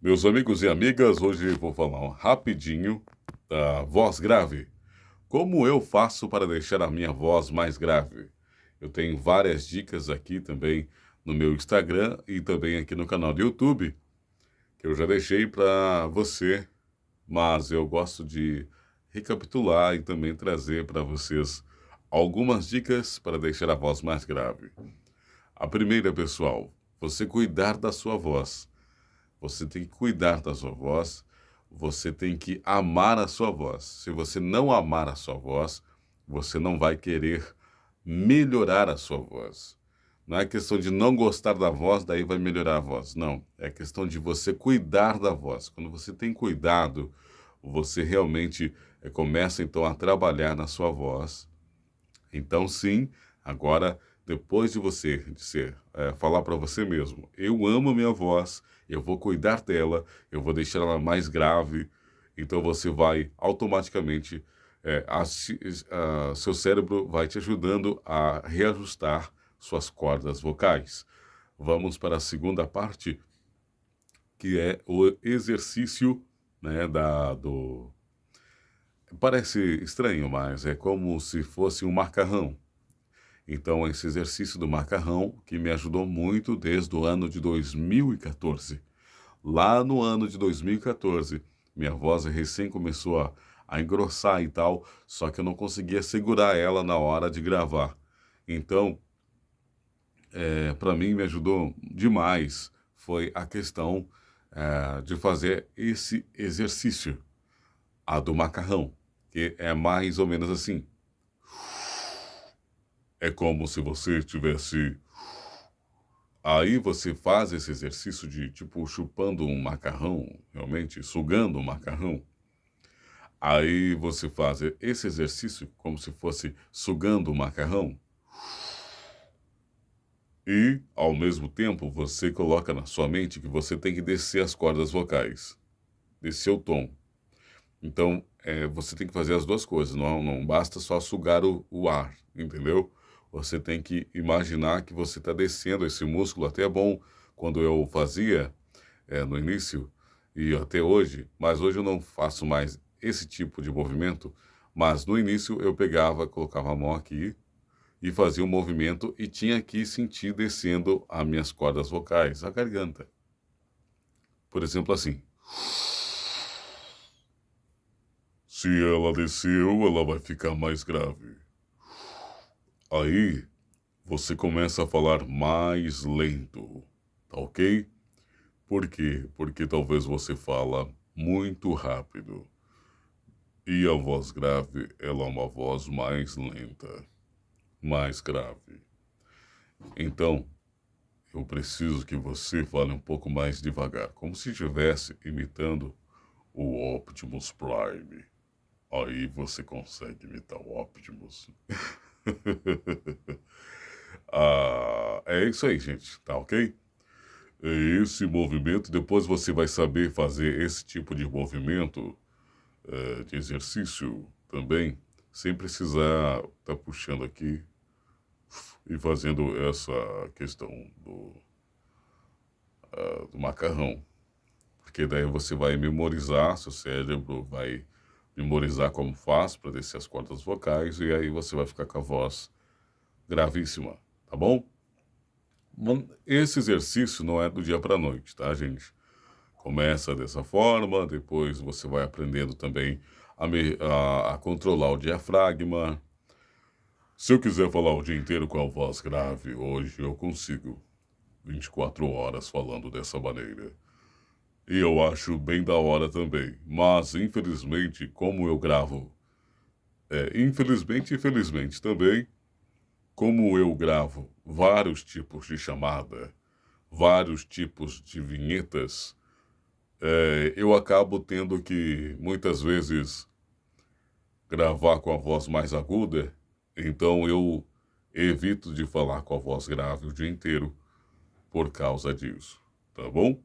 Meus amigos e amigas, hoje vou falar rapidinho da voz grave. Como eu faço para deixar a minha voz mais grave? Eu tenho várias dicas aqui também no meu Instagram e também aqui no canal do YouTube, que eu já deixei para você, mas eu gosto de recapitular e também trazer para vocês algumas dicas para deixar a voz mais grave. A primeira, pessoal, você cuidar da sua voz. Você tem que cuidar da sua voz, você tem que amar a sua voz. Se você não amar a sua voz, você não vai querer melhorar a sua voz. Não é questão de não gostar da voz, daí vai melhorar a voz. Não, é questão de você cuidar da voz. Quando você tem cuidado, você realmente começa então a trabalhar na sua voz. Então, sim, agora, depois de você falar para você mesmo, eu amo a minha voz, eu vou cuidar dela, eu vou deixar ela mais grave, então você vai automaticamente, seu cérebro vai te ajudando a reajustar suas cordas vocais. Vamos para a segunda parte, que é o exercício, né, Parece estranho, mas é como se fosse um macarrão. Então, esse exercício do macarrão que me ajudou muito desde o ano de 2014. Lá no ano de 2014, minha voz recém começou a engrossar e tal, só que eu não conseguia segurar ela na hora de gravar. Então, para mim, me ajudou demais foi a questão de fazer esse exercício, a do macarrão, que é mais ou menos assim. É como se você tivesse. Aí você faz esse exercício de, tipo, chupando um macarrão, realmente, sugando um macarrão. Aí você faz esse exercício como se fosse sugando o macarrão. E, ao mesmo tempo, você coloca na sua mente que você tem que descer as cordas vocais, descer o tom. Então, você tem que fazer as duas coisas, não basta só sugar o ar, entendeu? Você tem que imaginar que você está descendo esse músculo, até é bom quando eu fazia no início e até hoje, mas hoje eu não faço mais esse tipo de movimento, mas no início eu pegava, colocava a mão aqui e fazia um movimento e tinha que sentir descendo as minhas cordas vocais, a garganta. Por exemplo, assim. Se ela desceu, ela vai ficar mais grave. Aí, você começa a falar mais lento, tá ok? Por quê? Porque talvez você fala muito rápido. E a voz grave, ela é uma voz mais lenta, mais grave. Então, eu preciso que você fale um pouco mais devagar, como se estivesse imitando o Optimus Prime. Aí você consegue imitar o Optimus. É isso aí, gente, tá ok? É esse movimento, depois você vai saber fazer esse tipo de movimento, de exercício também, sem precisar estar puxando aqui e fazendo essa questão do macarrão. Porque daí você vai memorizar, seu cérebro vai memorizar como faz para descer as cordas vocais e aí você vai ficar com a voz gravíssima, tá bom? Esse exercício não é do dia para a noite, tá, gente? Começa dessa forma, depois você vai aprendendo também a controlar o diafragma. Se eu quiser falar o dia inteiro com a voz grave, hoje eu consigo. 24 horas falando dessa maneira. E eu acho bem da hora também. Mas, infelizmente, como eu gravo... infelizmente e felizmente também, como eu gravo vários tipos de chamada, vários tipos de vinhetas, eu acabo tendo que, muitas vezes, gravar com a voz mais aguda, então eu evito de falar com a voz grave o dia inteiro por causa disso, tá bom?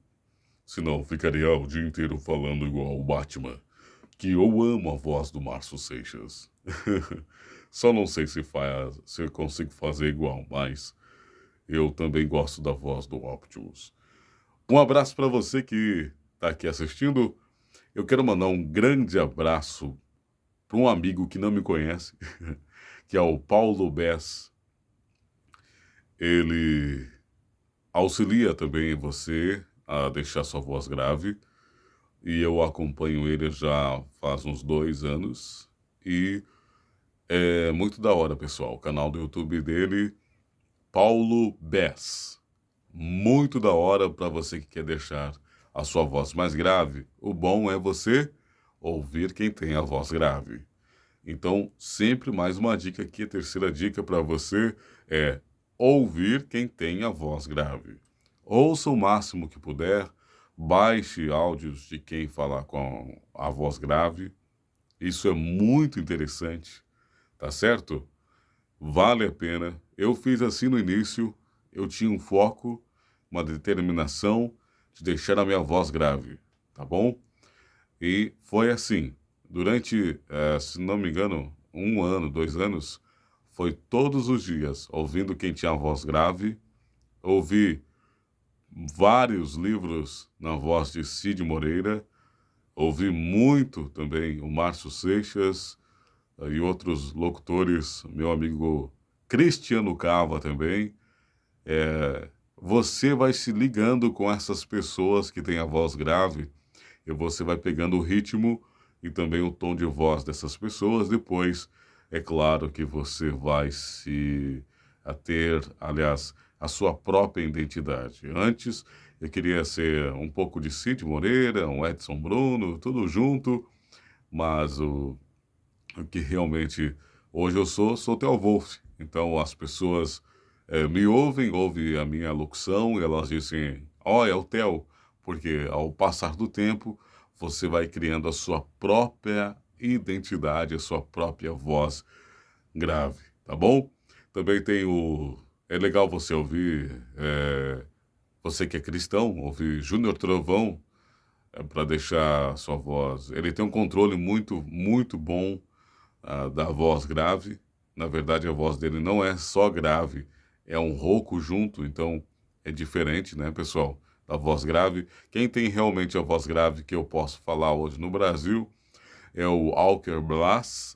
Senão ficaria o dia inteiro falando igual o Batman, que eu amo a voz do Márcio Seixas. Só não sei se eu consigo fazer igual, mas eu também gosto da voz do Optimus. Um abraço para você que está aqui assistindo. Eu quero mandar um grande abraço para um amigo que não me conhece, que é o Paulo Bess. Ele auxilia também você a deixar sua voz grave, e eu acompanho ele já faz uns 2 anos, e é muito da hora, pessoal. O canal do YouTube dele, Paulo Bess. Muito da hora para você que quer deixar a sua voz mais grave. O bom é você ouvir quem tem a voz grave. Então, sempre mais uma dica aqui, a terceira dica para você é ouvir quem tem a voz grave. Ouça o máximo que puder, baixe áudios de quem falar com a voz grave. Isso é muito interessante, tá certo? Vale a pena. Eu fiz assim no início, eu tinha um foco, uma determinação de deixar a minha voz grave, tá bom? E foi assim, durante, se não me engano, 1 ano, 2 anos, foi todos os dias, ouvindo quem tinha a voz grave, ouvi vários livros na voz de Cid Moreira, ouvi muito também o Márcio Seixas e outros locutores, meu amigo Cristiano Cava também. Você vai se ligando com essas pessoas que têm a voz grave, e você vai pegando o ritmo e também o tom de voz dessas pessoas. Depois, é claro que você vai se a ter, aliás, a sua própria identidade. Antes, eu queria ser um pouco de Cid Moreira, um Edson Bruno, tudo junto, mas o que realmente hoje eu sou Theo Wolff. Então, as pessoas me ouvem a minha locução, e elas dizem, ó, é o Theo, porque ao passar do tempo, você vai criando a sua própria identidade, a sua própria voz grave, tá bom? Também tem é legal você ouvir, você que é cristão, ouvir Júnior Trovão, para deixar a sua voz. Ele tem um controle muito, muito bom da voz grave. Na verdade, a voz dele não é só grave, é um rouco junto, então é diferente, né, pessoal? Da voz grave. Quem tem realmente a voz grave que eu posso falar hoje no Brasil é o Alker Blas,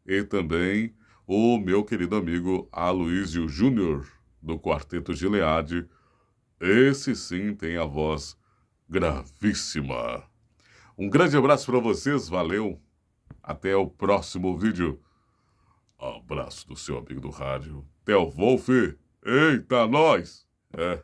e também o meu querido amigo Aloysio Júnior, do Quarteto Gilead. Esse sim tem a voz gravíssima. Um grande abraço para vocês, valeu! Até o próximo vídeo. Abraço do seu amigo do rádio, Theo Wolff. Eita, nós! É.